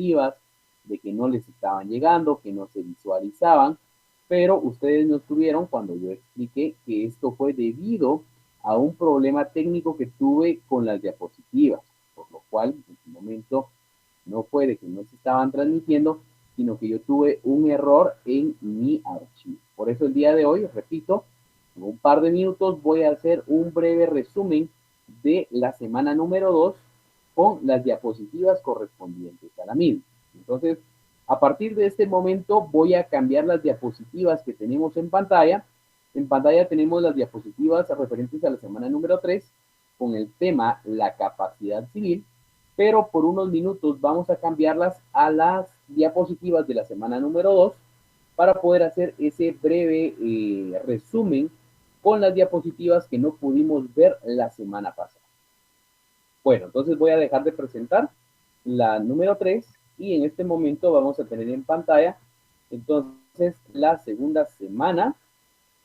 diapositivas, de que no les estaban llegando, que no se visualizaban, pero ustedes no estuvieron cuando yo expliqué que esto fue debido a un problema técnico que tuve con las diapositivas, por lo cual en su momento no fue de que no se estaban transmitiendo, sino que yo tuve un error en mi archivo. Por eso el día de hoy, repito, en un par de minutos voy a hacer un breve resumen de la semana número 2 con las diapositivas correspondientes a la misma. Entonces, a partir de este momento voy a cambiar las diapositivas que tenemos en pantalla. En pantalla tenemos las diapositivas referentes a la semana número 3 con el tema la capacidad civil, pero por unos minutos vamos a cambiarlas a las diapositivas de la semana número 2 para poder hacer ese breve resumen con las diapositivas que no pudimos ver la semana pasada. Bueno, entonces voy a dejar de presentar la número 3 y en este momento vamos a tener en pantalla entonces la segunda semana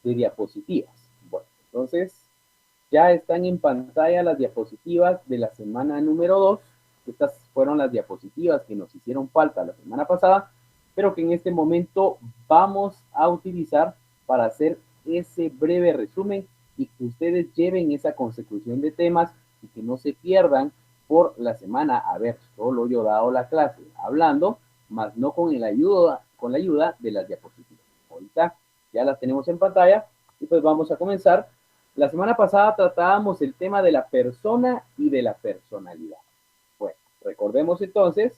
de diapositivas. Bueno, entonces ya están en pantalla las diapositivas de la semana número 2. Estas fueron las diapositivas que nos hicieron falta la semana pasada, pero que en este momento vamos a utilizar para hacer ese breve resumen y que ustedes lleven esa consecución de temas y que no se pierdan por la semana haber solo yo dado la clase hablando, más no con la ayuda de las diapositivas. Ahorita ya las tenemos en pantalla y pues vamos a comenzar. La semana pasada tratábamos el tema de la persona y de la personalidad. Bueno, recordemos entonces,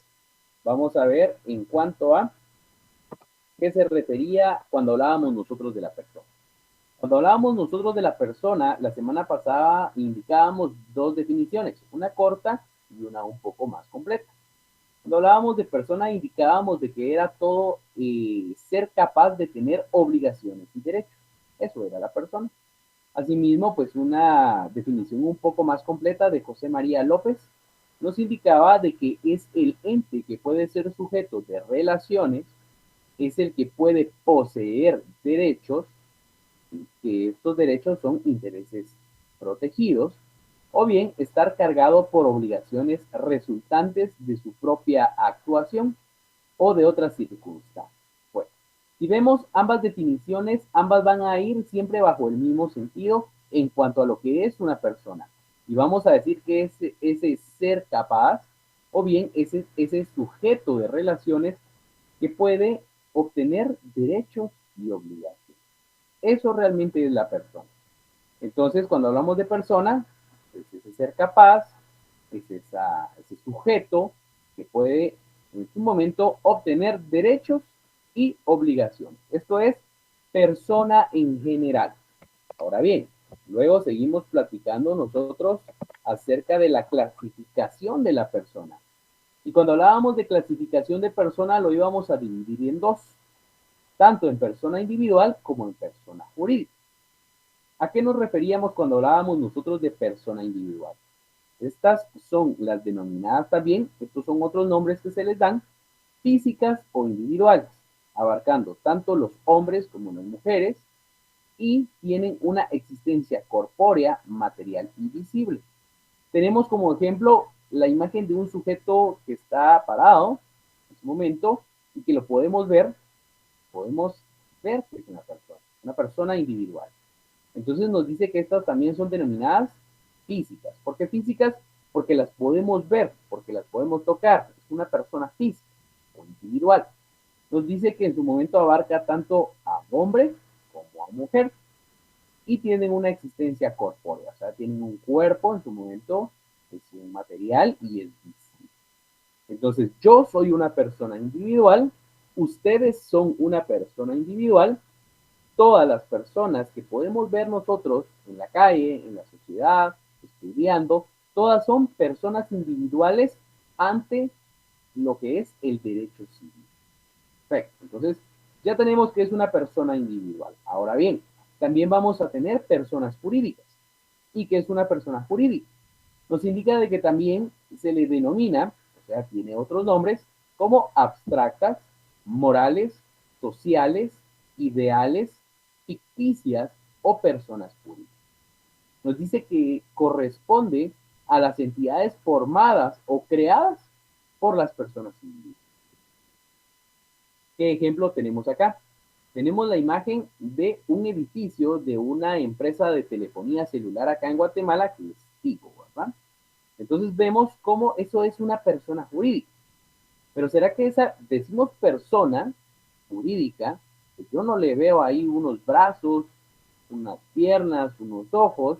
vamos a ver en cuanto a qué se refería cuando hablábamos nosotros de la persona. Cuando hablábamos nosotros de la persona, la semana pasada indicábamos dos definiciones, una corta y una un poco más completa. Cuando hablábamos de persona, indicábamos de que era todo ser capaz de tener obligaciones y derechos. Eso era la persona. Asimismo, pues una definición un poco más completa de José María López nos indicaba de que es el ente que puede ser sujeto de relaciones, es el que puede poseer derechos, que estos derechos son intereses protegidos, o bien estar cargado por obligaciones resultantes de su propia actuación o de otras circunstancias. Bueno, si vemos ambas definiciones, ambas van a ir siempre bajo el mismo sentido en cuanto a lo que es una persona. Y vamos a decir que ese ser capaz o bien ese sujeto de relaciones que puede obtener derechos y obligaciones. Eso realmente es la persona. Entonces, cuando hablamos de persona, es ese ser capaz, es ese sujeto que puede en su momento obtener derechos y obligaciones. Esto es persona en general. Ahora bien, luego seguimos platicando nosotros acerca de la clasificación de la persona. Y cuando hablábamos de clasificación de persona, lo íbamos a dividir en dos, tanto en persona individual como en persona jurídica. ¿A qué nos referíamos cuando hablábamos nosotros de persona individual? Estas son las denominadas también, estos son otros nombres que se les dan, físicas o individuales, abarcando tanto los hombres como las mujeres y tienen una existencia corpórea, material y visible. Tenemos como ejemplo la imagen de un sujeto que está parado en su momento y que lo podemos ver que es una persona individual. Entonces nos dice que estas también son denominadas físicas. ¿Por qué físicas? Porque las podemos ver, porque las podemos tocar. Es una persona física o individual. Nos dice que en su momento abarca tanto a hombre como a mujer y tienen una existencia corpórea, o sea, tienen un cuerpo en su momento, es un material y es visible. Entonces, yo soy una persona individual, ustedes son una persona individual, todas las personas que podemos ver nosotros en la calle, en la sociedad, estudiando, todas son personas individuales ante lo que es el derecho civil. Perfecto. Entonces, ya tenemos que es una persona individual. Ahora bien, también vamos a tener personas jurídicas. ¿Y qué es una persona jurídica? Nos indica de que también se le denomina, o sea, tiene otros nombres, como abstractas, morales, sociales, ideales, ficticias o personas jurídicas. Nos dice que corresponde a las entidades formadas o creadas por las personas individuales. ¿Qué ejemplo tenemos acá? Tenemos la imagen de un edificio de una empresa de telefonía celular acá en Guatemala, que es Tigo, ¿verdad? Entonces vemos cómo eso es una persona jurídica. Pero ¿será que esa, decimos persona jurídica, pues yo no le veo ahí unos brazos, unas piernas, unos ojos?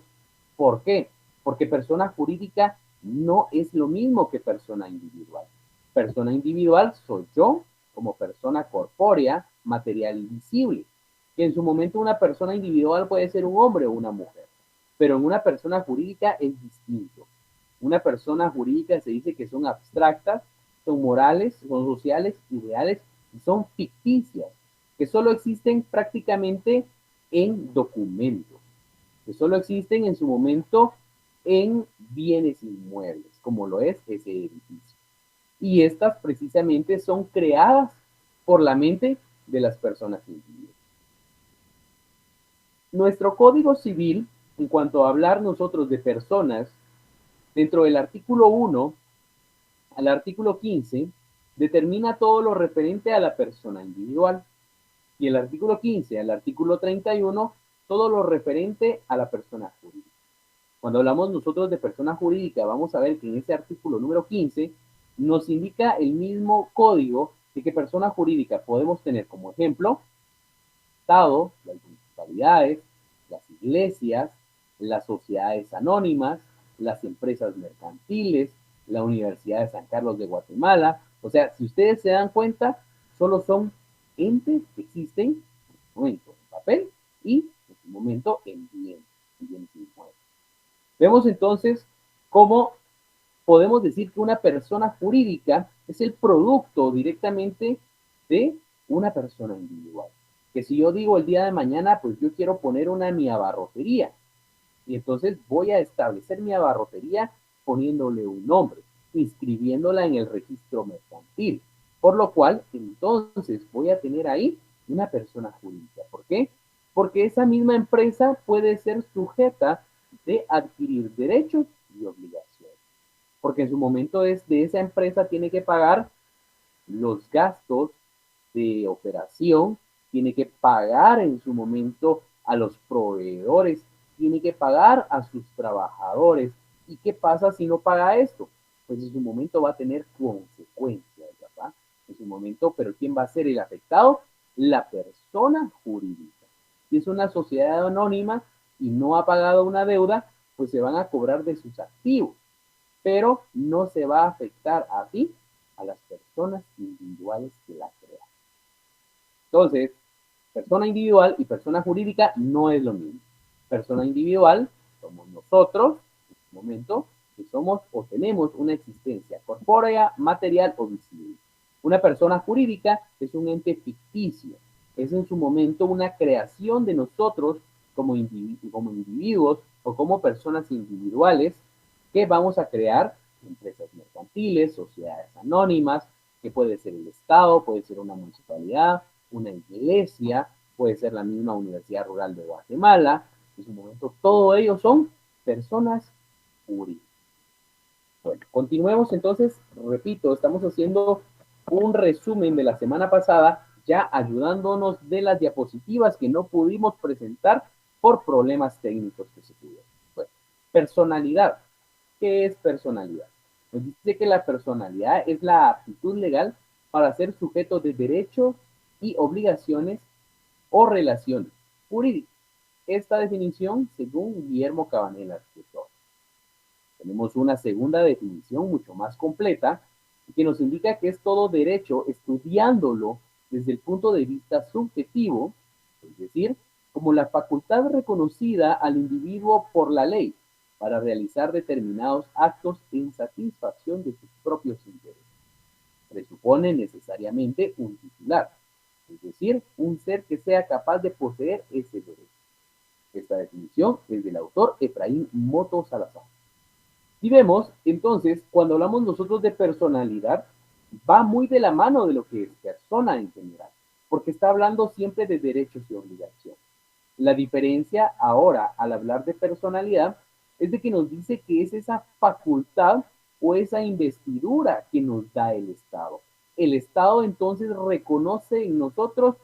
¿Por qué? Porque persona jurídica no es lo mismo que persona individual. Persona individual soy yo como persona corpórea, material y visible. Que en su momento una persona individual puede ser un hombre o una mujer, pero en una persona jurídica es distinto. Una persona jurídica se dice que son abstractas, son morales, son sociales, ideales y son ficticias, que solo existen prácticamente en documentos, que solo existen en su momento en bienes inmuebles, como lo es ese edificio. Y estas precisamente son creadas por la mente de las personas individuales. Nuestro Código Civil, en cuanto a hablar nosotros de personas, dentro del artículo 1 al artículo 15, determina todo lo referente a la persona individual. Y el artículo 15 al artículo 31, todo lo referente a la persona jurídica. Cuando hablamos nosotros de persona jurídica, vamos a ver que en ese artículo número 15 nos indica el mismo código de que persona jurídica podemos tener como ejemplo Estado, las municipalidades, las iglesias, las sociedades anónimas, las empresas mercantiles, la Universidad de San Carlos de Guatemala. O sea, si ustedes se dan cuenta, solo son entes que existen en su momento en papel y en su momento en bienes inmuebles. Vemos entonces cómo podemos decir que una persona jurídica es el producto directamente de una persona individual. Que si yo digo el día de mañana, pues yo quiero poner una mi abarrotería, y entonces voy a establecer mi abarrotería poniéndole un nombre, inscribiéndola en el registro mercantil, por lo cual entonces voy a tener ahí una persona jurídica. ¿Por qué? Porque esa misma empresa puede ser sujeta de adquirir derechos y obligaciones, porque en su momento es de esa empresa tiene que pagar los gastos de operación, tiene que pagar en su momento a los proveedores, tiene que pagar a sus trabajadores. ¿Y qué pasa si no paga esto? Pues en su momento va a tener consecuencias, ¿verdad? En su momento, pero ¿quién va a ser el afectado? La persona jurídica. Si es una sociedad anónima y no ha pagado una deuda, pues se van a cobrar de sus activos, pero no se va a afectar así a las personas individuales que la crean. Entonces, persona individual y persona jurídica no es lo mismo. Persona individual somos nosotros, en este momento, que somos o tenemos una existencia corpórea, material o visible. Una persona jurídica es un ente ficticio, es en su momento una creación de nosotros como individuos o como personas individuales que vamos a crear empresas mercantiles, sociedades anónimas, que puede ser el Estado, puede ser una municipalidad, una iglesia, puede ser la misma Universidad Rural de Guatemala. En su momento, todo ellos son personas jurídicas. Bueno, continuemos entonces, repito, estamos haciendo un resumen de la semana pasada, ya ayudándonos de las diapositivas que no pudimos presentar por problemas técnicos que se tuvieron. Bueno, personalidad. ¿Qué es personalidad? Nos dice que la personalidad es la aptitud legal para ser sujeto de derechos y obligaciones o relaciones jurídicas. Esta definición según Guillermo Cabanela, escritor. Tenemos una segunda definición mucho más completa que nos indica que es todo derecho estudiándolo desde el punto de vista subjetivo, es decir, como la facultad reconocida al individuo por la ley para realizar determinados actos en satisfacción de sus propios intereses. Presupone necesariamente un titular, es decir, un ser que sea capaz de poseer ese derecho. Esta definición es del autor Efraín Moto Salazar. Y vemos, entonces, cuando hablamos nosotros de personalidad, va muy de la mano de lo que es persona en general, porque está hablando siempre de derechos y obligaciones. La diferencia ahora al hablar de personalidad es de que nos dice que es esa facultad o esa investidura que nos da el Estado el Estado entonces reconoce en nosotros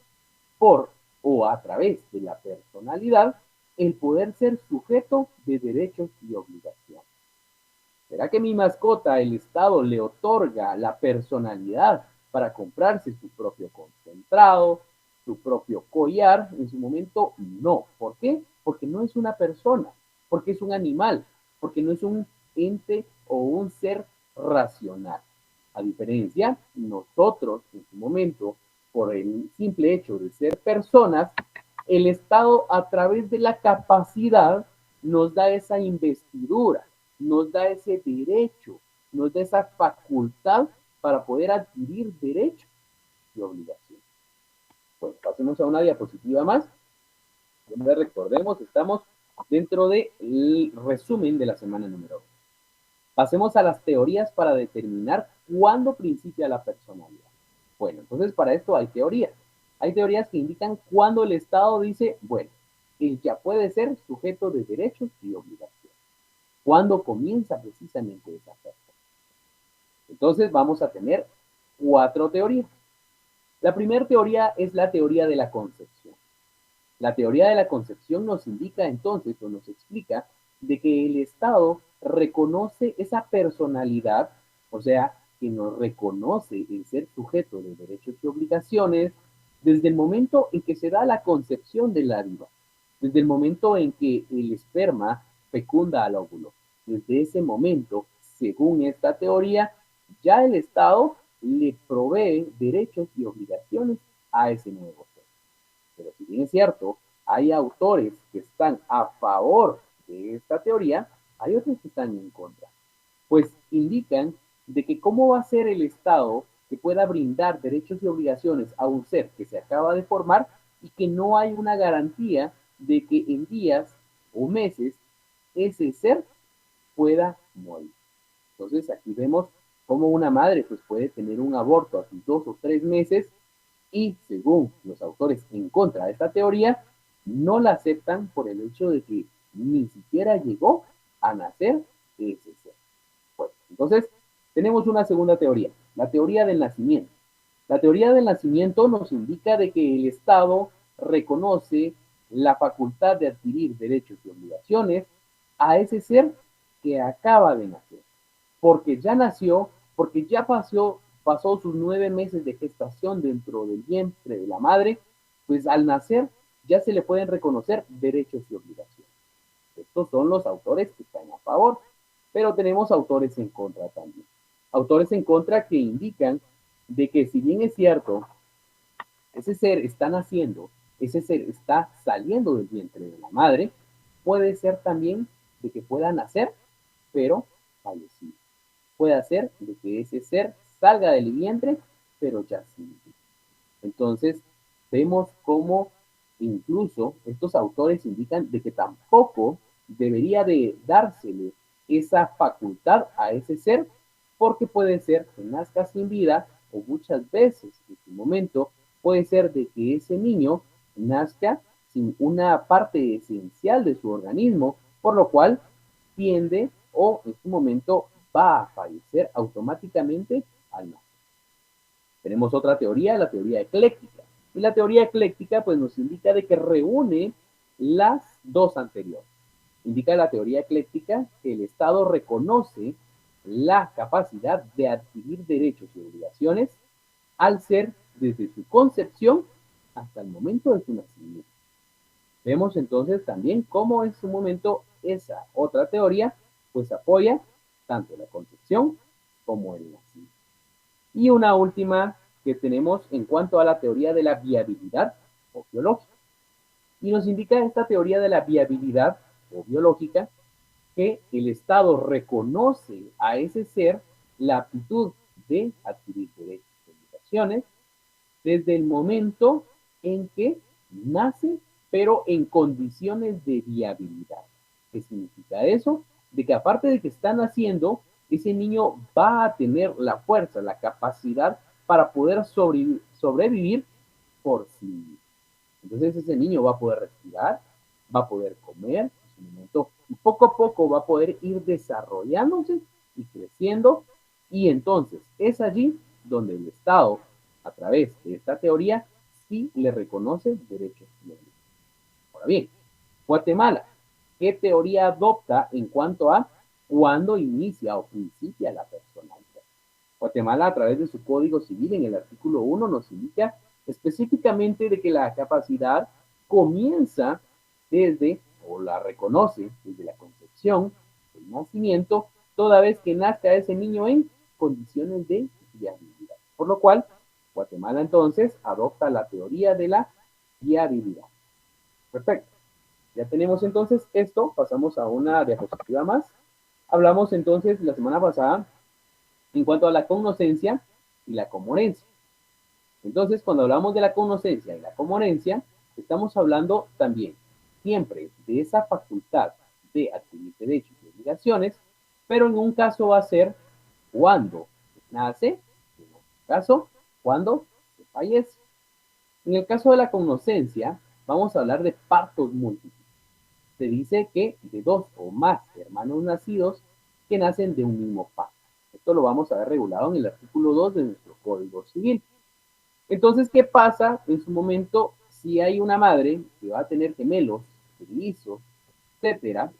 por o a través de la personalidad el poder ser sujeto de derechos y obligaciones. ¿Será que mi mascota, el Estado, le otorga la personalidad para comprarse su propio concentrado, su propio collar? En su momento, no. ¿Por qué? Porque no es una persona, porque es un animal, porque no es un ente o un ser racional. A diferencia, nosotros en su momento, por el simple hecho de ser personas, el Estado a través de la capacidad nos da esa investidura, nos da ese derecho, nos da esa facultad para poder adquirir derechos y obligaciones. Bueno, pasemos a una diapositiva más, donde recordemos, estamos dentro del resumen de la semana número 2. Pasemos a las teorías para determinar cuándo principia la personalidad. Bueno, entonces para esto hay teorías. Hay teorías que indican cuándo el Estado dice, bueno, él ya puede ser sujeto de derechos y obligaciones. ¿Cuándo comienza precisamente esa persona? Entonces vamos a tener 4 teorías. La primera teoría es la teoría de la concepción. La teoría de la concepción nos indica entonces o nos explica de que el Estado reconoce esa personalidad, o sea, que nos reconoce el ser sujeto de derechos y obligaciones desde el momento en que se da la concepción de la vida, desde el momento en que el esperma fecunda al óvulo. Desde ese momento, según esta teoría, ya el Estado le provee derechos y obligaciones a ese nuevo ser. Pero si bien es cierto, hay autores que están a favor de esta teoría, hay otros que están en contra. Pues indican de que cómo va a ser el Estado que pueda brindar derechos y obligaciones a un ser que se acaba de formar y que no hay una garantía de que en días o meses ese ser pueda morir. Entonces aquí vemos cómo una madre pues, puede tener un aborto a sus 2 o 3 meses y según los autores en contra de esta teoría, no la aceptan por el hecho de que ni siquiera llegó a nacer ese ser. Bueno, entonces tenemos una segunda teoría, la teoría del nacimiento. La teoría del nacimiento nos indica de que el Estado reconoce la facultad de adquirir derechos y obligaciones a ese ser que acaba de nacer, porque ya nació, porque ya pasó sus 9 meses de gestación dentro del vientre de la madre, pues al nacer ya se le pueden reconocer derechos y obligaciones. Estos son los autores que están a favor, pero tenemos autores en contra también. Autores en contra que indican de que si bien es cierto, ese ser está naciendo, ese ser está saliendo del vientre de la madre, puede ser también de que pueda nacer, pero fallecido. Puede hacer de que ese ser salga del vientre, pero ya sin vida. Entonces, vemos cómo incluso estos autores indican de que tampoco debería de dársele esa facultad a ese ser, porque puede ser que nazca sin vida o muchas veces en su momento puede ser de que ese niño nazca sin una parte esencial de su organismo, por lo cual tiende o en su momento va a fallecer automáticamente al nacer. Tenemos otra teoría, la teoría ecléctica. Y la teoría ecléctica pues nos indica de que reúne las dos anteriores. Indica la teoría ecléctica que el Estado reconoce la capacidad de adquirir derechos y obligaciones al ser desde su concepción hasta el momento de su nacimiento. Vemos entonces también cómo en su momento esa otra teoría pues apoya tanto la concepción como el nacimiento. Y una última que tenemos en cuanto a la teoría de la viabilidad o biológica. Y nos indica esta teoría de la viabilidad o biológica que el Estado reconoce a ese ser la aptitud de adquirir derechos y obligaciones desde el momento en que nace, pero en condiciones de viabilidad. ¿Qué significa eso? De que aparte de que está naciendo, ese niño va a tener la fuerza, la capacidad para poder sobrevivir por sí mismo. Entonces ese niño va a poder respirar, va a poder comer, en su momento, y poco a poco va a poder ir desarrollándose y creciendo, y entonces es allí donde el Estado, a través de esta teoría, sí le reconoce derechos civiles. Ahora bien, Guatemala, ¿qué teoría adopta en cuanto a cuándo inicia o principia la personalidad? Guatemala, a través de su Código Civil, en el artículo 1, nos indica específicamente de que la capacidad comienza desde, o la reconoce desde la concepción, el nacimiento, toda vez que nazca ese niño en condiciones de viabilidad. Por lo cual, Guatemala entonces adopta la teoría de la viabilidad. Perfecto. Ya tenemos entonces esto, pasamos a una diapositiva más. Hablamos entonces la semana pasada en cuanto a la cognoscencia y la comorencia. Entonces, cuando hablamos de la cognoscencia y la comorencia, estamos hablando también siempre de esa facultad de adquirir derechos y obligaciones, pero en un caso va a ser cuando nace, en otro caso, cuando se fallece. En el caso de la cognoscencia, vamos a hablar de partos múltiples. Se dice que de dos o más hermanos nacidos que nacen de un mismo padre. Esto lo vamos a ver regulado en el artículo 2 de nuestro Código Civil. Entonces, ¿qué pasa en su momento si hay una madre que va a tener gemelos, mellizos, etcétera?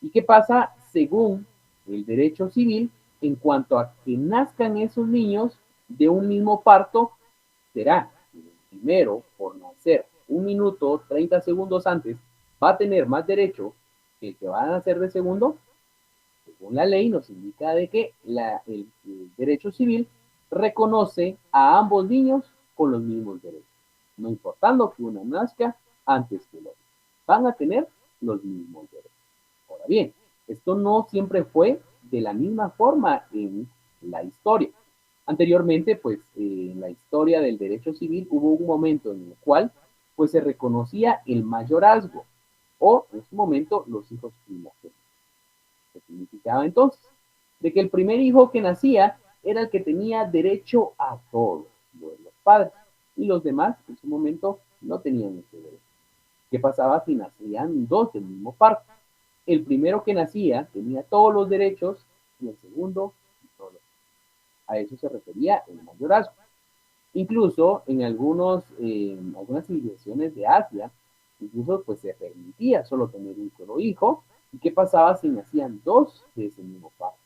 ¿Y qué pasa según el derecho civil en cuanto a que nazcan esos niños de un mismo parto? Será que el primero, por nacer 1 minuto 30 segundos antes, va a tener más derecho que el que va a nacer de segundo. Según la ley nos indica de que el derecho civil reconoce a ambos niños con los mismos derechos, no importando que uno nazca antes que el otro. Van a tener los mismos derechos. Ahora bien, esto no siempre fue de la misma forma en la historia. Anteriormente, pues en la historia del derecho civil hubo un momento en el cual pues se reconocía el mayorazgo o en su momento los hijos primogénitos. ¿Qué significaba entonces? De que el primer hijo que nacía era el que tenía derecho a todo, lo de los padres, y los demás en su momento no tenían ese derecho. ¿Qué pasaba si nacían dos del mismo parto? El primero que nacía tenía todos los derechos y el segundo no los. A eso se refería el mayorazgo. Incluso en algunas civilizaciones de Asia, incluso pues se permitía solo tener un solo hijo. ¿Y qué pasaba si nacían dos de ese mismo padre?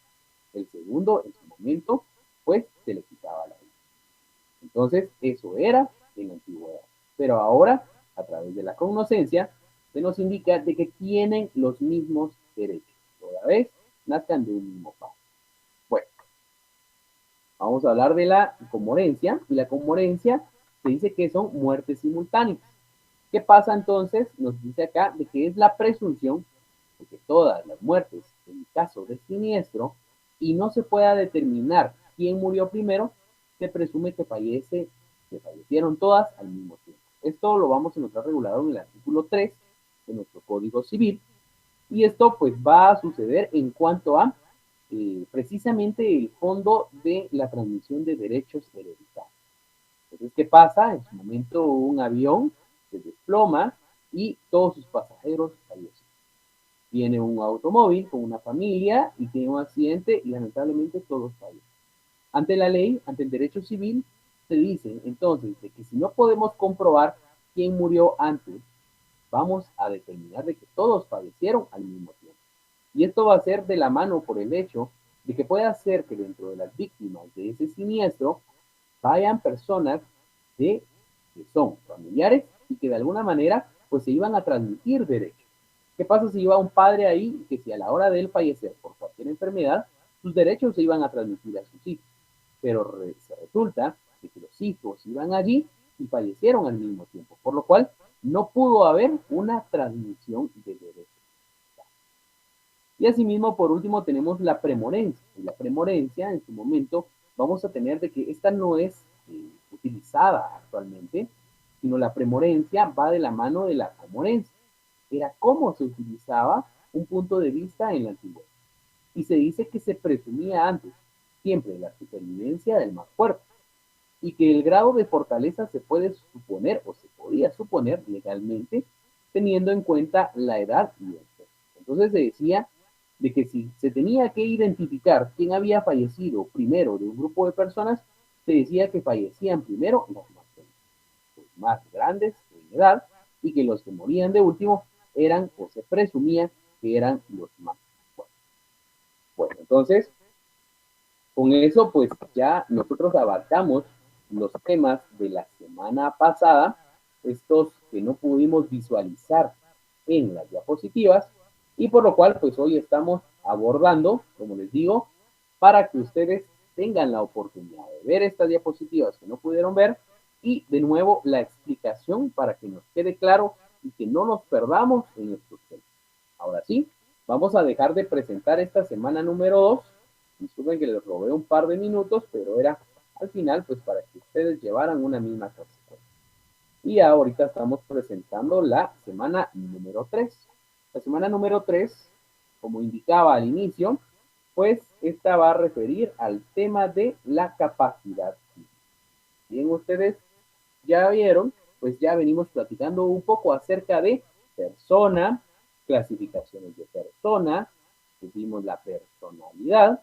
El segundo, en su momento, pues se le quitaba la vida. Entonces, eso era en la antigüedad. Pero ahora, a través de la cognoscencia, se nos indica de que tienen los mismos derechos. Toda vez nazcan de un mismo padre. Bueno, vamos a hablar de la comorencia. Y la comorencia se dice que son muertes simultáneas. ¿Qué pasa entonces? Nos dice acá de que es la presunción de que todas las muertes, en caso de siniestro, y no se pueda determinar quién murió primero, se presume que fallecieron todas al mismo tiempo. Esto lo vamos a encontrar regulado en el artículo 3 de nuestro Código Civil, y esto pues va a suceder en cuanto a precisamente el fondo de la transmisión de derechos hereditarios. Entonces, ¿qué pasa? En su momento un avión se desploma y todos sus pasajeros fallecen. Viene un automóvil con una familia y tiene un accidente y lamentablemente todos fallecen. Ante la ley, ante el derecho civil, se dice entonces de que si no podemos comprobar quién murió antes, vamos a determinar de que todos fallecieron al mismo tiempo. Y esto va a ser de la mano por el hecho de que pueda ser que dentro de las víctimas de ese siniestro vayan personas que son familiares y que de alguna manera pues se iban a transmitir derechos. ¿Qué pasa si iba un padre ahí que si a la hora de él fallecer por cualquier enfermedad, sus derechos se iban a transmitir a sus hijos? Pero se resulta de que los hijos iban allí y fallecieron al mismo tiempo, por lo cual no pudo haber una transmisión de derechos. Y asimismo, por último, tenemos la premorencia. Y la premorencia, en su momento, vamos a tener de que esta no es utilizada actualmente, sino la premorencia va de la mano de la comorencia. Era cómo se utilizaba un punto de vista en la antigüedad. Y se dice que se presumía antes siempre la supervivencia del más fuerte y que el grado de fortaleza se puede suponer o se podía suponer legalmente teniendo en cuenta la edad y el sexo. Entonces se decía de que si se tenía que identificar quién había fallecido primero de un grupo de personas, se decía que fallecían primero los más grandes en edad y que los que morían de último eran o se presumía que eran los más buenos. Bueno, entonces, con eso pues ya nosotros abarcamos los temas de la semana pasada, estos que no pudimos visualizar en las diapositivas, y por lo cual pues hoy estamos abordando, como les digo, para que ustedes tengan la oportunidad de ver estas diapositivas que no pudieron ver y de nuevo la explicación para que nos quede claro y que no nos perdamos en estos temas. Ahora sí, vamos a dejar de presentar esta semana número 2. Disculpen que les robé un par de minutos, pero era al final pues para que ustedes llevaran una misma consecuencia. Y ahorita estamos presentando la semana número 3. La semana número 3, como indicaba al inicio, pues esta va a referir al tema de la capacidad. Bien, ustedes ya vieron, pues ya venimos platicando un poco acerca de persona, clasificaciones de persona, pues vimos la personalidad,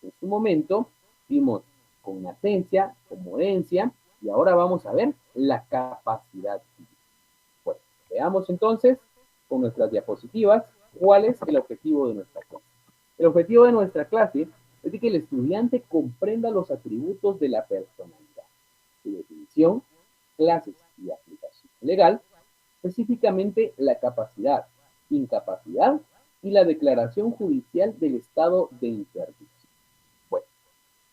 en su momento, vimos cognacencia, comodencia, y ahora vamos a ver la capacidad. Bueno, veamos entonces con nuestras diapositivas cuál es el objetivo de nuestra clase. El objetivo de nuestra clase es de que el estudiante comprenda los atributos de la personalidad, su definición, clases y aplicación legal, específicamente la capacidad, incapacidad y la declaración judicial del estado de interdicción. Bueno,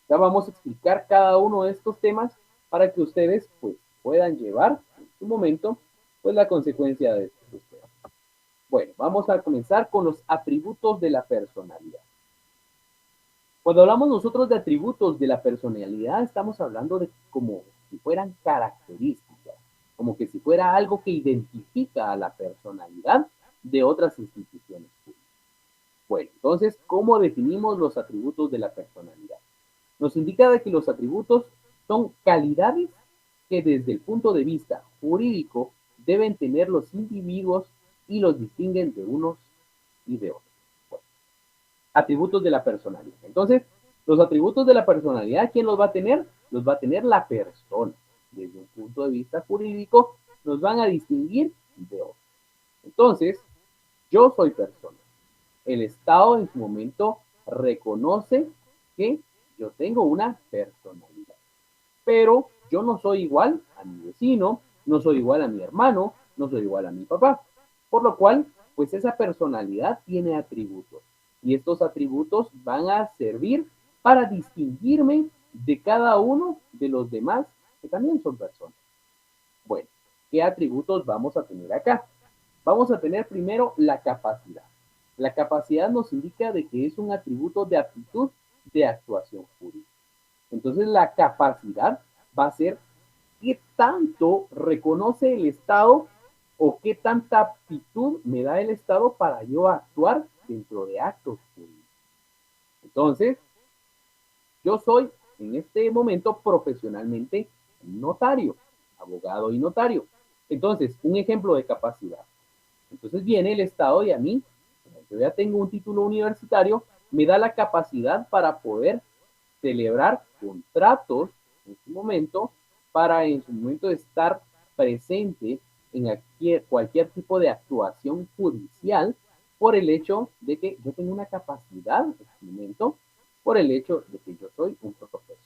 ya vamos a explicar cada uno de estos temas para que ustedes pues puedan llevar en su momento pues la consecuencia de estos temas. Bueno, vamos a comenzar con los atributos de la personalidad. Cuando hablamos nosotros de atributos de la personalidad, estamos hablando de como si fueran características, como que si fuera algo que identifica a la personalidad de otras instituciones públicas. Bueno, entonces, ¿cómo definimos los atributos de la personalidad? Nos indica de que los atributos son calidades que desde el punto de vista jurídico deben tener los individuos y los distinguen de unos y de otros. Bueno, atributos de la personalidad. Entonces, los atributos de la personalidad, ¿quién los va a tener? Los va a tener la persona. Desde un punto de vista jurídico, nos van a distinguir de otros. Entonces, yo soy persona. El Estado en su momento reconoce que yo tengo una personalidad. Pero yo no soy igual a mi vecino, no soy igual a mi hermano, no soy igual a mi papá. Por lo cual, pues esa personalidad tiene atributos. Y estos atributos van a servir para distinguirme de cada uno de los demás que también son personas. Bueno, ¿qué atributos vamos a tener acá? Vamos a tener primero la capacidad. La capacidad nos indica de que es un atributo de aptitud de actuación jurídica. Entonces la capacidad va a ser qué tanto reconoce el Estado o qué tanta aptitud me da el Estado para yo actuar dentro de actos jurídicos. Entonces, yo soy en este momento profesionalmente notario, abogado y notario. Entonces, un ejemplo de capacidad. Entonces viene el Estado y a mí, yo ya tengo un título universitario, me da la capacidad para poder celebrar contratos en su momento, para en su momento estar presente en cualquier tipo de actuación judicial por el hecho de que yo tengo una capacidad en su momento, por el hecho de que yo soy un profesor.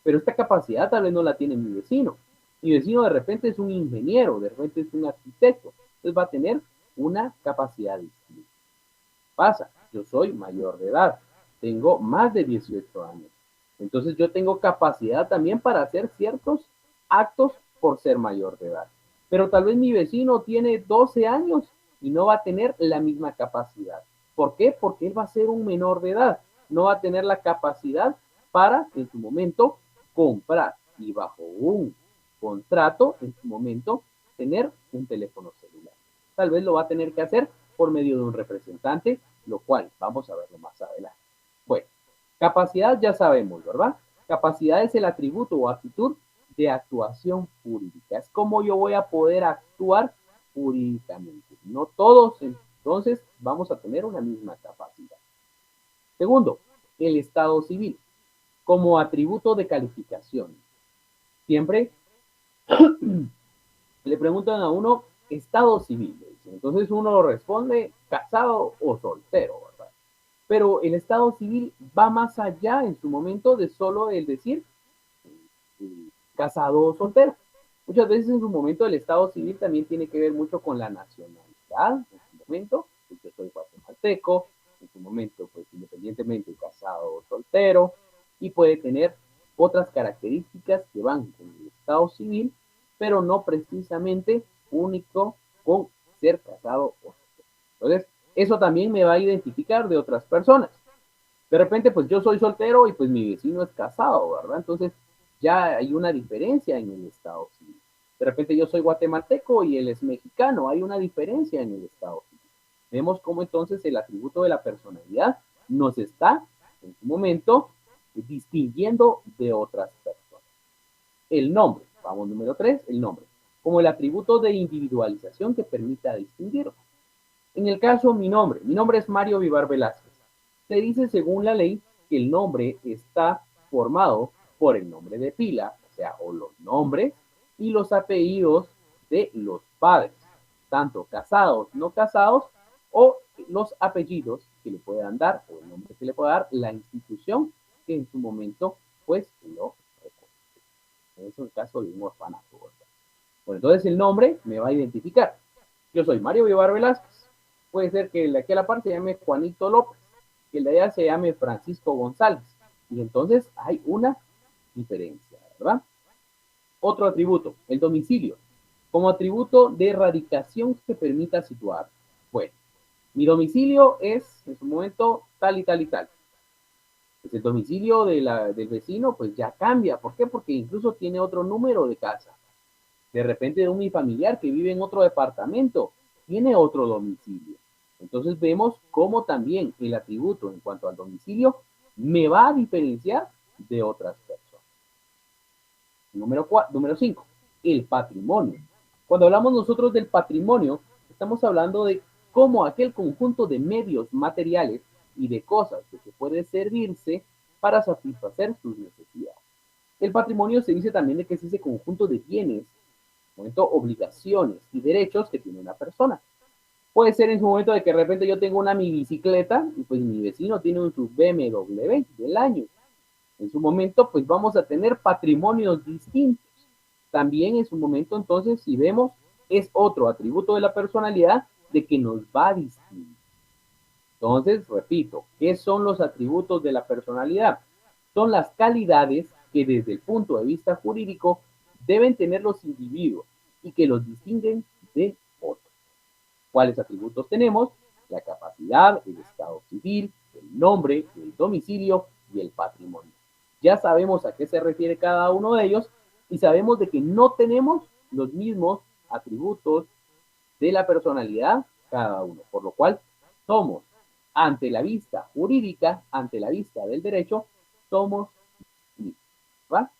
Pero esta capacidad tal vez no la tiene mi vecino. Mi vecino de repente es un ingeniero, de repente es un arquitecto, entonces va a tener una capacidad distinta. Pasa, yo soy mayor de edad, tengo más de 18 años. Entonces yo tengo capacidad también para hacer ciertos actos por ser mayor de edad. Pero tal vez mi vecino tiene 12 años y no va a tener la misma capacidad. ¿Por qué? Porque él va a ser un menor de edad. No va a tener la capacidad para, en su momento, comprar y bajo un contrato, en su momento, tener un teléfono celular. Tal vez lo va a tener que hacer por medio de un representante, lo cual vamos a verlo más adelante. Bueno, capacidad ya sabemos, ¿verdad? Capacidad es el atributo o actitud de actuación jurídica. Es como yo voy a poder actuar jurídicamente. No todos, entonces, vamos a tener una misma capacidad. Segundo, el estado civil como atributo de calificación. siempre le preguntan a uno estado civil. Entonces uno responde casado o soltero, ¿verdad? Pero el estado civil va más allá en su momento de solo el decir casado o soltero. Muchas veces en su momento el estado civil también tiene que ver mucho con la nacionalidad. En su momento, pues yo soy guatemalteco, en su momento, pues independientemente casado o soltero, y puede tener otras características que van con el estado civil, pero no precisamente único con ser casado o soltero. Entonces, eso también me va a identificar de otras personas. De repente, pues yo soy soltero y pues mi vecino es casado, ¿verdad? Entonces, ya hay una diferencia en el estado civil. De repente yo soy guatemalteco y él es mexicano, hay una diferencia en el estado civil. Vemos cómo entonces el atributo de la personalidad nos está, en su momento, distinguiendo de otras personas. El nombre, vamos número 3, el nombre, como el atributo de individualización que permita distinguirlo. En el caso, mi nombre es Mario Vivar Velázquez. Se dice según la ley que el nombre está formado por el nombre de pila, o sea, o los nombres y los apellidos de los padres, tanto casados, no casados, o los apellidos que le puedan dar, o el nombre que le pueda dar la institución que en su momento, pues, lo reconoce. En ese caso de un orfanato, ¿verdad? Bueno, entonces el nombre me va a identificar. Yo soy Mario Vivar Velázquez. Puede ser que el de aquí a la parte se llame Juanito López, que el de allá se llame Francisco González. Y entonces hay una diferencia, ¿verdad? Otro atributo, el domicilio, como atributo de radicación que permita situar. Bueno, mi domicilio es en su momento tal y tal y tal. Pues el domicilio del vecino pues ya cambia. ¿Por qué? Porque incluso tiene otro número de casa. De repente de un mi familiar que vive en otro departamento tiene otro domicilio. Entonces vemos cómo también el atributo en cuanto al domicilio me va a diferenciar de otras personas. Número 5, el patrimonio. Cuando hablamos nosotros del patrimonio, estamos hablando de cómo aquel conjunto de medios materiales y de cosas de que puede servirse para satisfacer sus necesidades. El patrimonio se dice también de que es ese conjunto de bienes, momento, obligaciones y derechos que tiene una persona. Puede ser en su momento de que de repente yo tengo una mi bicicleta y pues mi vecino tiene un sub BMW del año. En su momento, pues vamos a tener patrimonios distintos. También en su momento, entonces, si vemos, es otro atributo de la personalidad de que nos va a distinguir. Entonces, repito, ¿qué son los atributos de la personalidad? Son las calidades que desde el punto de vista jurídico deben tener los individuos y que los distinguen de otros. ¿Cuáles atributos tenemos? La capacidad, el estado civil, el nombre, el domicilio y el patrimonio. Ya sabemos a qué se refiere cada uno de ellos y sabemos de que no tenemos los mismos atributos de la personalidad cada uno, por lo cual somos ante la vista jurídica, ante la vista del derecho, somos mismos. ¿Va?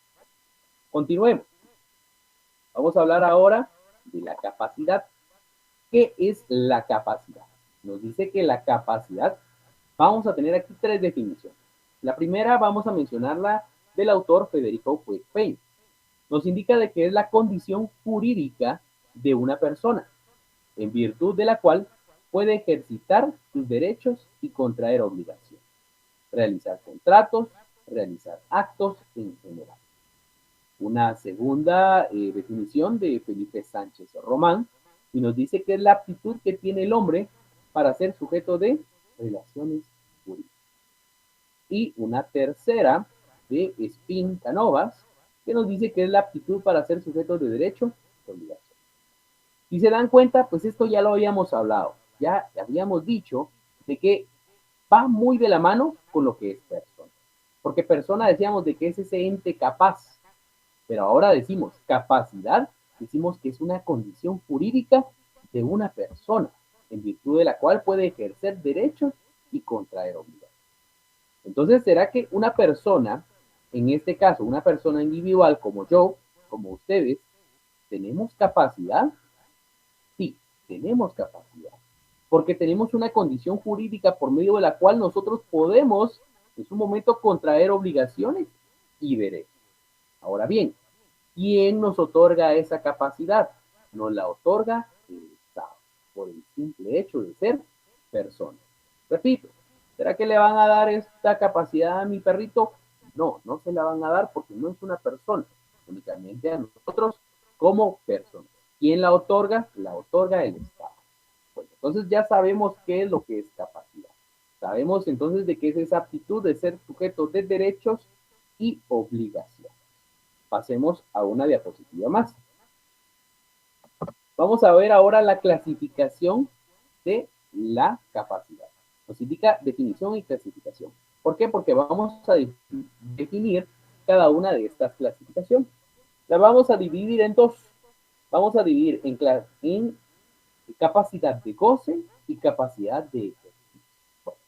Continuemos. Vamos a hablar ahora de la capacidad. ¿Qué es la capacidad? Nos dice que la capacidad, vamos a tener aquí 3 definiciones. La primera vamos a mencionarla del autor Federico Payne. Nos indica de que es la condición jurídica de una persona, en virtud de la cual puede ejercitar sus derechos y contraer obligaciones, realizar contratos, realizar actos en general. Una segunda definición de Felipe Sánchez Román y nos dice que es la aptitud que tiene el hombre para ser sujeto de relaciones jurídicas. Y una tercera de Spin Canovas que nos dice que es la aptitud para ser sujeto de derecho y obligación. Si se dan cuenta, pues esto ya lo habíamos hablado, ya habíamos dicho de que va muy de la mano con lo que es persona. Porque persona decíamos de que es ese ente capaz, pero ahora decimos capacidad, decimos que es una condición jurídica de una persona, en virtud de la cual puede ejercer derechos y contraer obligaciones. Entonces, ¿será que una persona, en este caso, una persona individual como yo, como ustedes, tenemos capacidad? Sí, tenemos capacidad, porque tenemos una condición jurídica por medio de la cual nosotros podemos, en su momento, contraer obligaciones y derechos. Ahora bien, ¿Quién nos otorga esa capacidad? Nos la otorga el Estado, por el simple hecho de ser personas. Repito, ¿será que le van a dar esta capacidad a mi perrito? No, no se la van a dar porque no es una persona, únicamente a nosotros como personas. ¿Quién la otorga? La otorga el Estado. Bueno, entonces ya sabemos qué es lo que es capacidad. Sabemos entonces de qué es esa aptitud de ser sujeto de derechos y obligaciones. Pasemos a una diapositiva más. Vamos a ver ahora la clasificación de la capacidad. Nos indica definición y clasificación. ¿Por qué? Porque vamos a definir cada una de estas clasificaciones. La vamos a dividir en dos. Vamos a dividir en capacidad de goce y capacidad de ejercicio. Bueno,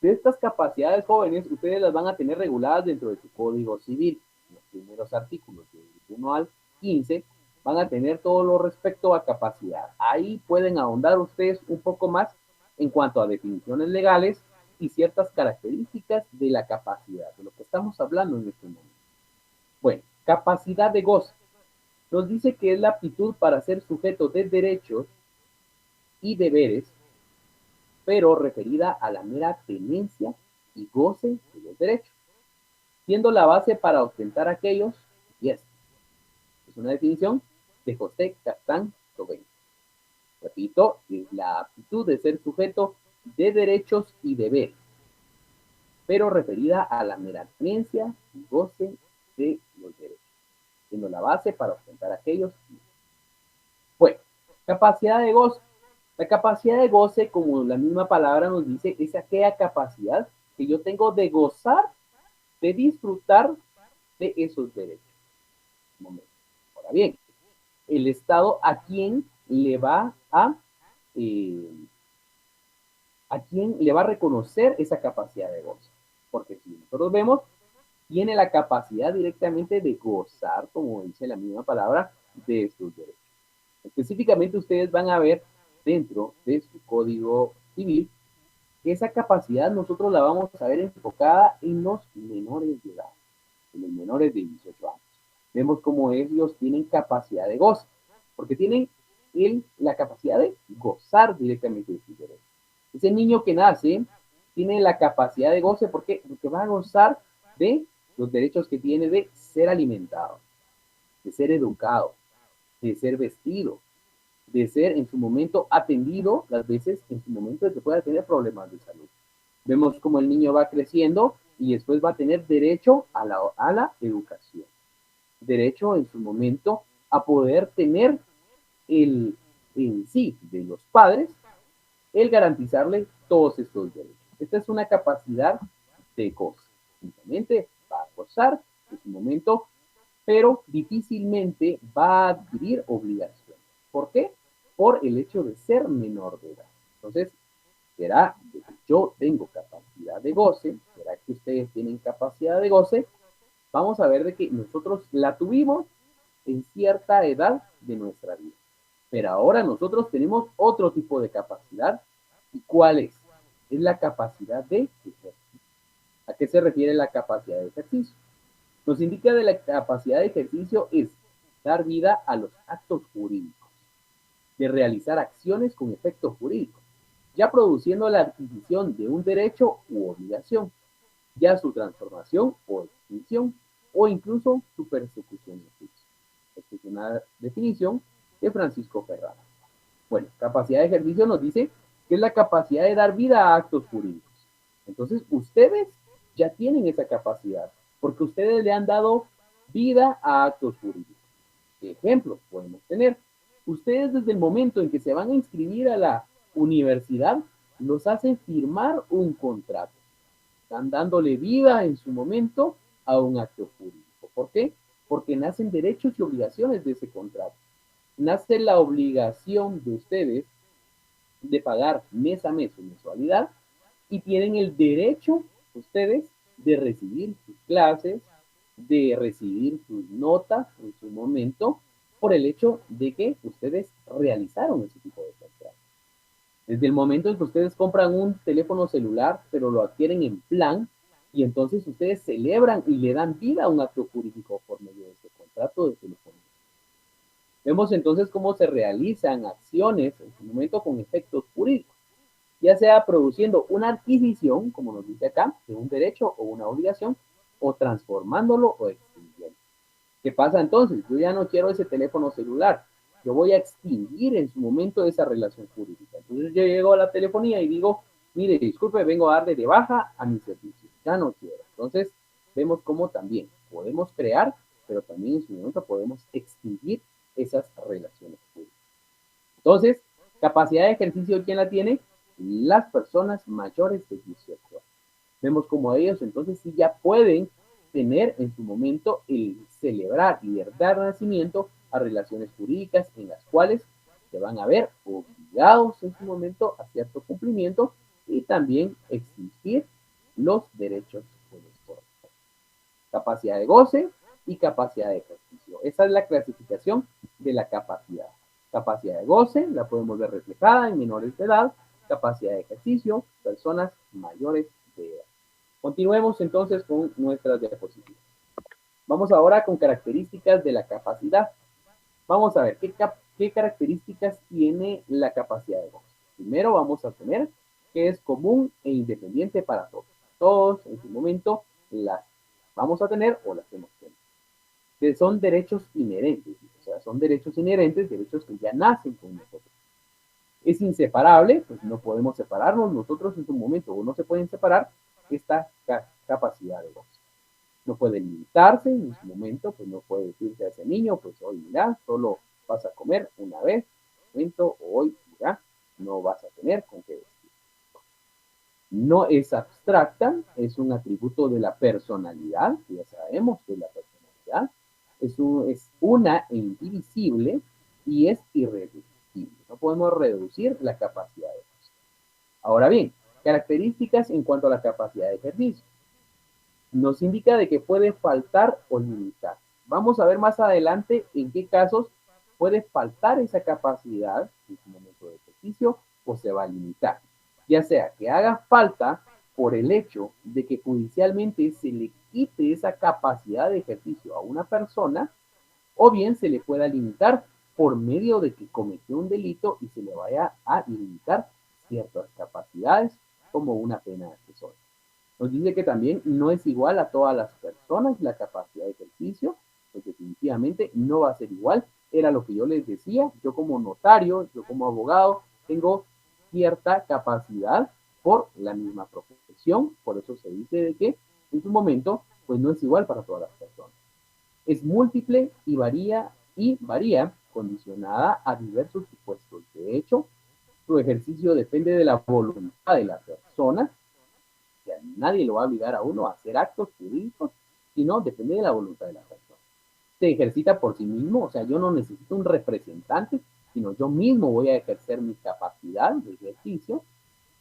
de estas capacidades jóvenes, ustedes las van a tener reguladas dentro de su Código Civil. Los primeros artículos, del 1 al 15, van a tener todo lo respecto a capacidad. Ahí pueden ahondar ustedes un poco más en cuanto a definiciones legales y ciertas características de la capacidad, de lo que estamos hablando en este momento. Bueno, capacidad de goce. Nos dice que es la aptitud para ser sujeto de derechos y deberes, pero referida a la mera tenencia y goce de los derechos, siendo la base para ostentar aquellos, y es una definición de José Castán Tobén. Repito, es la aptitud de ser sujeto de derechos y deberes, pero referida a la mera tenencia y goce de los derechos, siendo la base para ostentar aquellos. Bueno, capacidad de goce. La capacidad de goce, como la misma palabra nos dice, es aquella capacidad que yo tengo de gozar, de disfrutar de esos derechos. Ahora bien, el Estado a quién le va a quién le va a reconocer esa capacidad de goce. Porque si nosotros vemos, tiene la capacidad directamente de gozar, como dice la misma palabra, de estos derechos. Específicamente ustedes van a ver dentro de su Código Civil que esa capacidad nosotros la vamos a ver enfocada en los menores de edad, en los menores de 18 años. Vemos cómo ellos tienen capacidad de goce, porque tienen la capacidad de gozar directamente de sus derechos. Ese niño que nace tiene la capacidad de goce, ¿por qué? Porque va a gozar de los derechos que tiene de ser alimentado, de ser educado, de ser vestido, de ser en su momento atendido, las veces en su momento de que pueda tener problemas de salud. Vemos cómo el niño va creciendo y después va a tener derecho a la educación. Derecho en su momento a poder tener en sí de los padres el garantizarle todos estos derechos. Esta es una capacidad de goce. Simplemente va a gozar en su momento, pero difícilmente va a adquirir obligaciones. ¿Por qué? Por el hecho de ser menor de edad. Entonces, será que yo tengo capacidad de goce, será que ustedes tienen capacidad de goce. Vamos a ver de que nosotros la tuvimos en cierta edad de nuestra vida. Pero ahora nosotros tenemos otro tipo de capacidad. ¿Y cuál es? Es la capacidad de ejercicio. ¿A qué se refiere la capacidad de ejercicio? Nos indica de la capacidad de ejercicio es dar vida a los actos jurídicos, de realizar acciones con efecto jurídico, ya produciendo la adquisición de un derecho u obligación, ya su transformación o extinción, o incluso su persecución en juicio. Esta es una definición de Francisco Ferrara. Bueno, capacidad de ejercicio nos dice que es la capacidad de dar vida a actos jurídicos. Entonces, ustedes ya tienen esa capacidad, porque ustedes le han dado vida a actos jurídicos. Ejemplos podemos tener. Ustedes desde el momento en que se van a inscribir a la universidad, los hacen firmar un contrato. Están dándole vida en su momento a un acto jurídico. ¿Por qué? Porque nacen derechos y obligaciones de ese contrato. Nace la obligación de ustedes de pagar mes a mes su mensualidad y tienen el derecho ustedes de recibir sus clases, de recibir sus notas en su momento por el hecho de que ustedes realizaron ese tipo de contratos. Desde el momento en que ustedes compran un teléfono celular, pero lo adquieren en plan, y entonces ustedes celebran y le dan vida a un acto jurídico por medio de ese contrato contrato de telefonía. Vemos entonces cómo se realizan acciones en su momento con efectos jurídicos, ya sea produciendo una adquisición, como nos dice acá, de un derecho o una obligación, o transformándolo o extinguiendo. ¿Qué pasa entonces? Yo ya no quiero ese teléfono celular. Yo voy a extinguir en su momento esa relación jurídica. Entonces yo llego a la telefonía y digo, mire, disculpe, vengo a darle de baja a mi servicio. Ya no quiero. Entonces vemos cómo también podemos crear, pero también en su momento podemos extinguir esas relaciones jurídicas. Entonces, capacidad de ejercicio, ¿quién la tiene? Las personas mayores de 18 años. Vemos como ellos entonces sí ya pueden tener en su momento el celebrar y dar nacimiento a relaciones jurídicas en las cuales se van a ver obligados en su momento a cierto cumplimiento y también exigir los derechos de los otros. Capacidad de goce y capacidad de ejercicio. Esa es la clasificación de la capacidad. Capacidad de goce la podemos ver reflejada en menores de edad, capacidad de ejercicio, personas mayores de edad. Continuemos entonces con nuestras diapositivas. Vamos ahora con características de la capacidad. Vamos a ver qué características tiene la capacidad de goce. Primero vamos a tener que es común e independiente para todos. Todos en su momento las vamos a tener o las hemos tenido. Que son derechos inherentes, o sea, son derechos inherentes, derechos que ya nacen con nosotros. Es inseparable, pues no podemos separarnos nosotros en su momento, o no se pueden separar esta capacidad de goce. No puede limitarse en su momento, pues no puede decirse a ese niño, pues hoy mira, solo vas a comer una vez, en momento, o hoy mira, no vas a tener con qué vestir. No es abstracta, es un atributo de la personalidad, que ya sabemos que es la personalidad, es una e indivisible y es irreducible. No podemos reducir la capacidad de goce. Ahora bien, características en cuanto a la capacidad de ejercicio. Nos indica de que puede faltar o limitar. Vamos a ver más adelante en qué casos puede faltar esa capacidad en su momento de ejercicio o se va a limitar. Ya sea que haga falta por el hecho de que judicialmente se le quite esa capacidad de ejercicio a una persona, o bien se le pueda limitar por medio de que cometió un delito y se le vaya a limitar ciertas capacidades como una pena accesoria. Nos dice que también no es igual a todas las personas la capacidad de ejercicio, pues definitivamente no va a ser igual. Era lo que yo les decía, yo como notario, yo como abogado, tengo cierta capacidad por la misma profesión, por eso se dice de que en su momento, pues no es igual para todas las personas. Es múltiple y varía condicionada a diversos supuestos. De hecho, su ejercicio depende de la voluntad de la persona. Nadie lo va a obligar a uno a hacer actos jurídicos, sino depende de la voluntad de la persona. Se ejercita por sí mismo, o sea, yo no necesito un representante, sino yo mismo voy a ejercer mi capacidad de ejercicio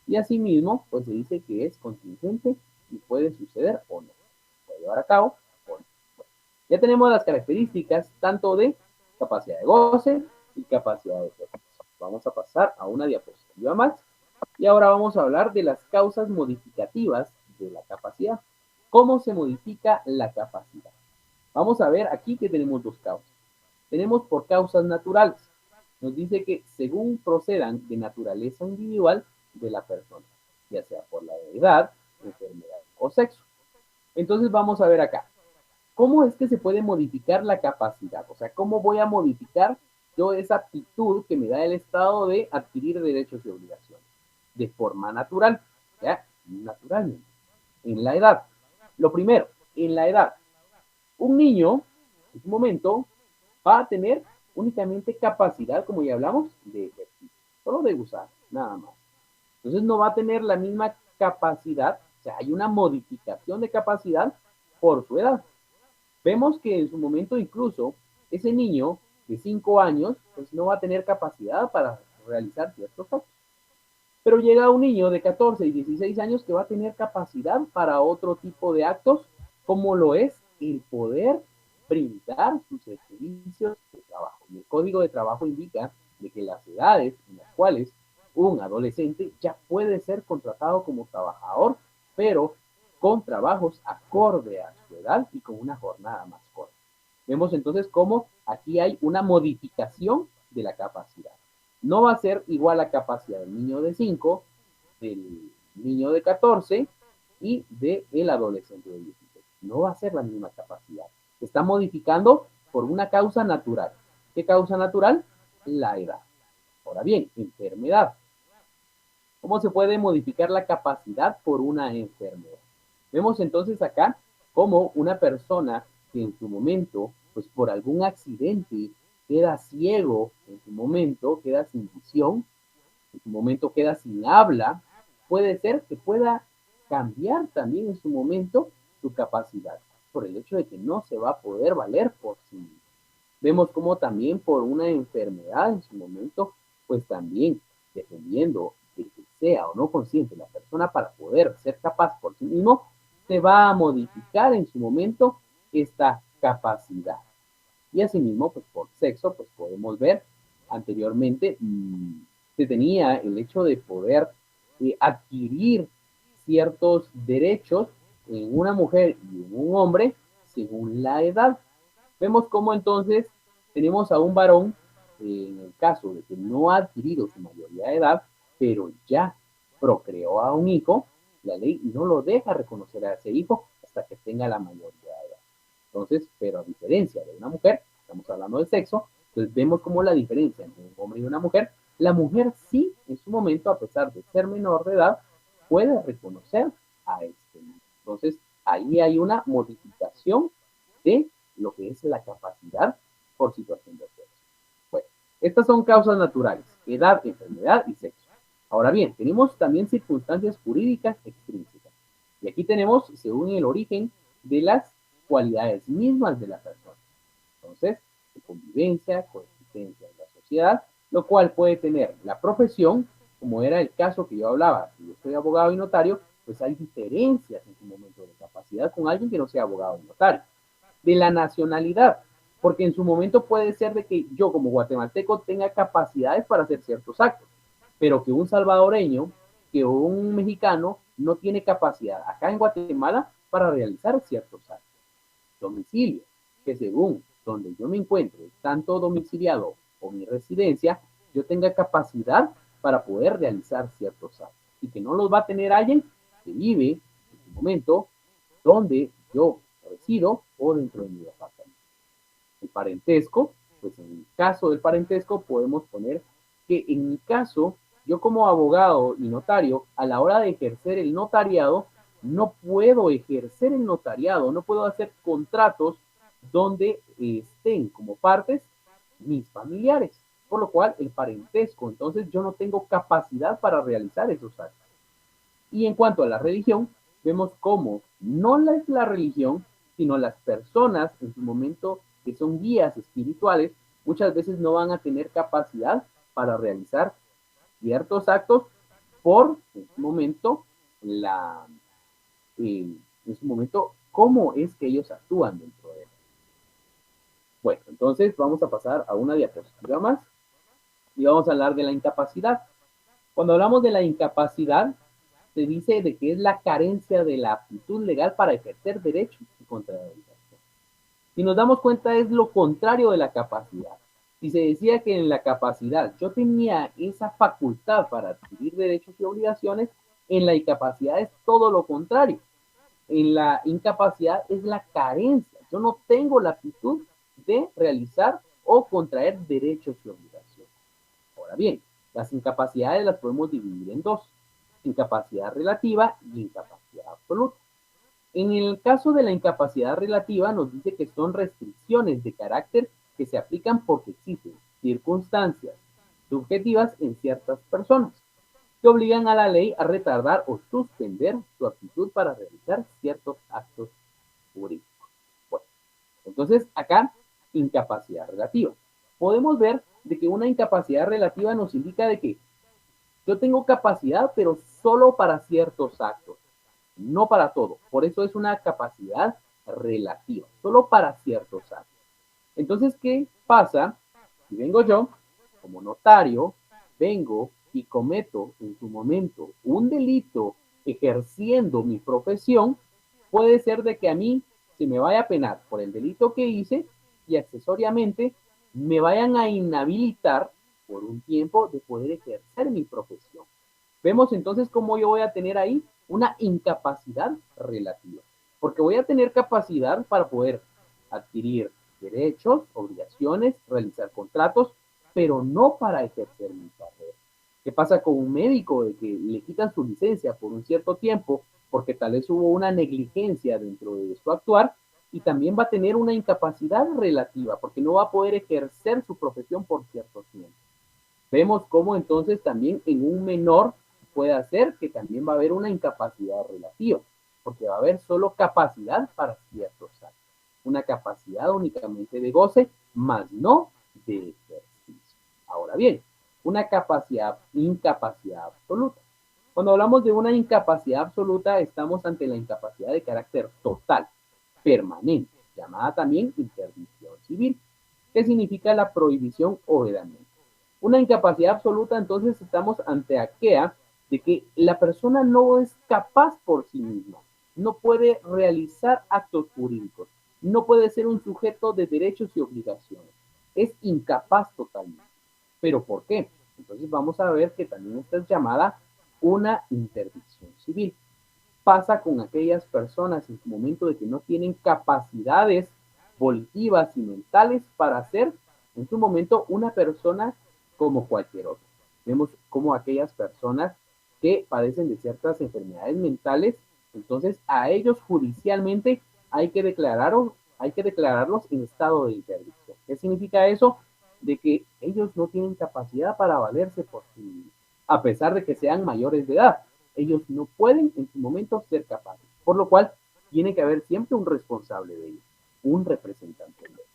y asimismo, pues se dice que es contingente y puede suceder o no. Puede llevar a cabo o no. Ya tenemos las características tanto de capacidad de goce y capacidad de ejercicio. Vamos a pasar a una diapositiva más. Y ahora vamos a hablar de las causas modificativas de la capacidad. ¿Cómo se modifica la capacidad? Vamos a ver aquí que tenemos dos causas. Tenemos por causas naturales. Nos dice que según procedan de naturaleza individual de la persona, ya sea por la edad, enfermedad o sexo. Entonces vamos a ver acá. ¿Cómo es que se puede modificar la capacidad? O sea, ¿cómo voy a modificar yo esa aptitud que me da el Estado de adquirir derechos y obligaciones? De forma natural, ¿ya? Naturalmente. En la edad. Lo primero, en la edad. Un niño, en su momento, va a tener únicamente capacidad, como ya hablamos, de ejercicio. Solo de usar, nada más. Entonces no va a tener la misma capacidad, o sea, hay una modificación de capacidad por su edad. Vemos que en su momento incluso ese niño de 5 años pues no va a tener capacidad para realizar ciertos actos. Pero llega un niño de 14 y 16 años que va a tener capacidad para otro tipo de actos, como lo es el poder brindar sus servicios de trabajo. Y el Código de Trabajo indica de que las edades en las cuales un adolescente ya puede ser contratado como trabajador, pero con trabajos acorde a su edad y con una jornada más corta. Vemos entonces cómo aquí hay una modificación de la capacidad. No va a ser igual la capacidad del niño de 5, del niño de 14 y del adolescente de 16. No va a ser la misma capacidad. Se está modificando por una causa natural. ¿Qué causa natural? La edad. Ahora bien, enfermedad. ¿Cómo se puede modificar la capacidad por una enfermedad? Vemos entonces acá cómo una persona que en su momento, pues por algún accidente, queda ciego, en su momento queda sin visión, en su momento queda sin habla, puede ser que pueda cambiar también en su momento su capacidad, por el hecho de que no se va a poder valer por sí mismo. Vemos como también por una enfermedad en su momento, pues también, dependiendo de que sea o no consciente la persona para poder ser capaz por sí mismo, se va a modificar en su momento esta capacidad. Y asimismo, pues por sexo, pues podemos ver anteriormente, se tenía el hecho de poder adquirir ciertos derechos en una mujer y en un hombre según la edad. Vemos cómo entonces tenemos a un varón, en el caso de que no ha adquirido su mayoría de edad, pero ya procreó a un hijo, la ley no lo deja reconocer a ese hijo hasta que tenga la mayoría de edad. Entonces, pero a diferencia de una mujer, estamos hablando del sexo, entonces vemos como la diferencia entre un hombre y una mujer, la mujer sí, en su momento, a pesar de ser menor de edad, puede reconocer a este niño. Entonces, ahí hay una modificación de lo que es la capacidad por situación de sexo. Bueno, estas son causas naturales, edad, enfermedad y sexo. Ahora bien, tenemos también circunstancias jurídicas extrínsecas. Y aquí tenemos, según el origen de las cualidades mismas de la persona. Entonces, de convivencia, coexistencia en la sociedad, lo cual puede tener la profesión, como era el caso que yo hablaba, si yo soy abogado y notario, pues hay diferencias en su momento de capacidad con alguien que no sea abogado y notario. De la nacionalidad, porque en su momento puede ser de que yo como guatemalteco tenga capacidades para hacer ciertos actos, pero que un salvadoreño, que un mexicano no tiene capacidad acá en Guatemala para realizar ciertos actos. Domicilio, que según donde yo me encuentre, tanto domiciliado o mi residencia, yo tenga capacidad para poder realizar ciertos actos y que no los va a tener alguien que vive en su momento donde yo resido o dentro de mi departamento. El parentesco, pues en el caso del parentesco podemos poner que en mi caso, yo como abogado y notario, a la hora de ejercer el notariado, no puedo ejercer el notariado, no puedo hacer contratos donde estén como partes mis familiares, por lo cual el parentesco, entonces yo no tengo capacidad para realizar esos actos. Y en cuanto a la religión, vemos cómo no es la religión, sino las personas en su momento que son guías espirituales, muchas veces no van a tener capacidad para realizar ciertos actos por, en su momento, en su momento, cómo es que ellos actúan dentro de él. Bueno, entonces vamos a pasar a una diapositiva más y vamos a hablar de la incapacidad. Cuando hablamos de la incapacidad, se dice de que es la carencia de la aptitud legal para ejercer derechos y contradicción. Si nos damos cuenta, es lo contrario de la capacidad. Si se decía que en la capacidad yo tenía esa facultad para adquirir derechos y obligaciones, en la incapacidad es todo lo contrario. En la incapacidad es la carencia. Yo no tengo la aptitud de realizar o contraer derechos y obligaciones. Ahora bien, las incapacidades las podemos dividir en dos: incapacidad relativa y incapacidad absoluta. En el caso de la incapacidad relativa nos dice que son restricciones de carácter que se aplican porque existen circunstancias subjetivas en ciertas personas que obligan a la ley a retardar o suspender su aptitud para realizar ciertos actos jurídicos. Bueno, entonces acá, incapacidad relativa. Podemos ver de que una incapacidad relativa nos indica de que yo tengo capacidad, pero solo para ciertos actos, no para todo. Por eso es una capacidad relativa, solo para ciertos actos. Entonces, ¿qué pasa si vengo yo, como notario, vengo y cometo en su momento un delito ejerciendo mi profesión? Puede ser de que a mí se me vaya a penar por el delito que hice, y accesoriamente me vayan a inhabilitar por un tiempo de poder ejercer mi profesión. Vemos entonces cómo yo voy a tener ahí una incapacidad relativa, porque voy a tener capacidad para poder adquirir derechos, obligaciones, realizar contratos, pero no para ejercer mi carrera. ¿Qué pasa con un médico de que le quitan su licencia por un cierto tiempo porque tal vez hubo una negligencia dentro de su actuar y también va a tener una incapacidad relativa porque no va a poder ejercer su profesión por cierto tiempo? Vemos cómo entonces también en un menor puede hacer que también va a haber una incapacidad relativa, porque va a haber solo capacidad para ciertos actos, una capacidad únicamente de goce, más no de ejercicio. Ahora bien, una incapacidad absoluta. Cuando hablamos de una incapacidad absoluta, estamos ante la incapacidad de carácter total, permanente, llamada también interdicción civil, que significa la prohibición o vedamiento. Una incapacidad absoluta, entonces estamos ante aquella de que la persona no es capaz por sí misma, no puede realizar actos jurídicos, no puede ser un sujeto de derechos y obligaciones, es incapaz totalmente. ¿Pero por qué? Entonces vamos a ver que también esta es llamada una interdicción civil. Pasa con aquellas personas en su momento de que no tienen capacidades volitivas y mentales para ser en su momento una persona como cualquier otro. Vemos como aquellas personas que padecen de ciertas enfermedades mentales, entonces a ellos judicialmente hay que declararlos en estado de interdicción. ¿Qué significa eso? De que ellos no tienen capacidad para valerse por sí mismos, a pesar de que sean mayores de edad. Ellos no pueden en su momento ser capaces, por lo cual tiene que haber siempre un responsable de ellos, un representante de ellos.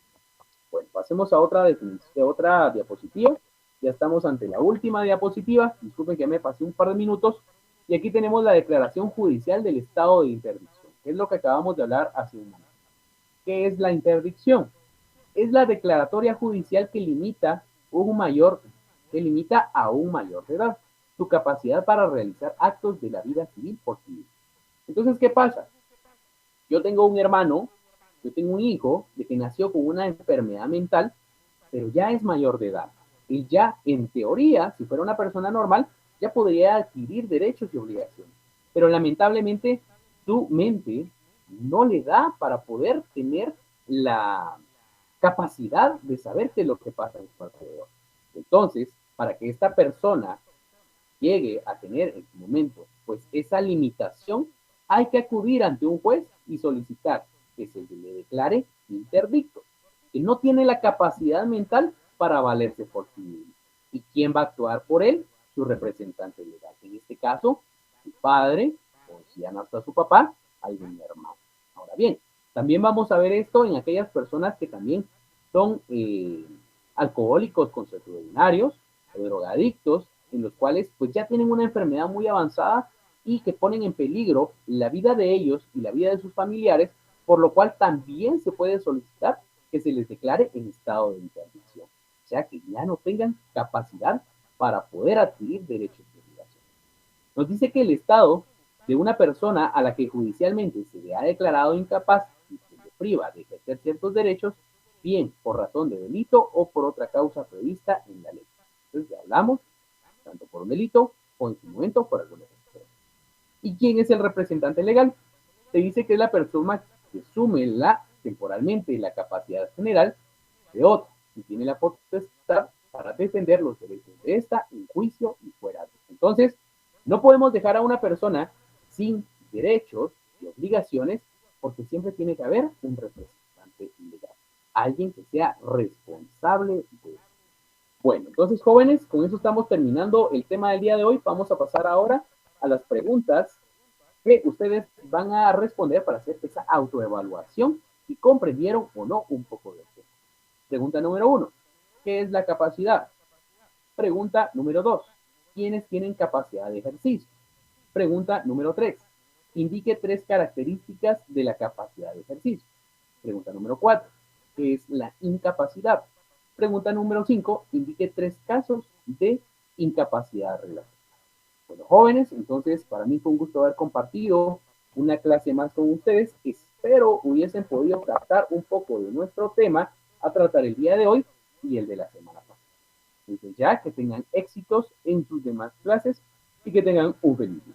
Bueno, pasemos a otra diapositiva. Ya estamos ante la última diapositiva. Disculpen que me pasé un par de minutos. Y aquí tenemos la declaración judicial del estado de interdicción, que es lo que acabamos de hablar hace un momento. ¿Qué es la interdicción? Es la declaratoria judicial que limita a un mayor de edad su capacidad para realizar actos de la vida civil por sí mismo. Entonces, ¿qué pasa? Yo tengo un hermano, yo tengo un hijo de que nació con una enfermedad mental, pero ya es mayor de edad. Y ya, en teoría, si fuera una persona normal, ya podría adquirir derechos y obligaciones. Pero lamentablemente, su mente no le da para poder tener la capacidad de saber qué es lo que pasa en su alrededor. Entonces, para que esta persona llegue a tener en su momento, pues esa limitación, hay que acudir ante un juez y solicitar que se le declare interdicto, que no tiene la capacidad mental para valerse por sí mismo. ¿Y quién va a actuar por él? Su representante legal. En este caso, su padre, o si ya no está su papá, algún hermano. Ahora bien, también vamos a ver esto en aquellas personas que también son alcohólicos consuetudinarios o drogadictos, en los cuales pues ya tienen una enfermedad muy avanzada y que ponen en peligro la vida de ellos y la vida de sus familiares, por lo cual también se puede solicitar que se les declare en estado de interdicción, o sea que ya no tengan capacidad para poder adquirir derechos y obligaciones. Nos dice que el estado de una persona a la que judicialmente se le ha declarado incapaz y se le priva de ejercer ciertos derechos, bien por razón de delito o por otra causa prevista en la ley. Entonces ya hablamos tanto por un delito o en su momento por alguna razón. ¿Y quién es el representante legal? Se dice que es la persona que asume temporalmente la capacidad general de otra y tiene la potestad para defender los derechos de esta en juicio y fuera de. Entonces, no podemos dejar a una persona sin derechos y obligaciones porque siempre tiene que haber un representante legal, alguien que sea responsable de eso. Bueno, entonces jóvenes, con eso estamos terminando el tema del día de hoy. Vamos a pasar ahora a las preguntas que ustedes van a responder para hacer esa autoevaluación si comprendieron o no un poco del tema. Pregunta número 1, ¿qué es la capacidad? Pregunta número 2, ¿quiénes tienen capacidad de ejercicio? Pregunta número 3, indique 3 características de la capacidad de ejercicio. Pregunta número 4, ¿qué es la incapacidad? Pregunta número 5, indique 3 casos de incapacidad relativa. Bueno, jóvenes, entonces para mí fue un gusto haber compartido una clase más con ustedes. Espero hubiesen podido captar un poco de nuestro tema a tratar el día de hoy y el de la semana pasada. Entonces ya que tengan éxitos en sus demás clases y que tengan un feliz día.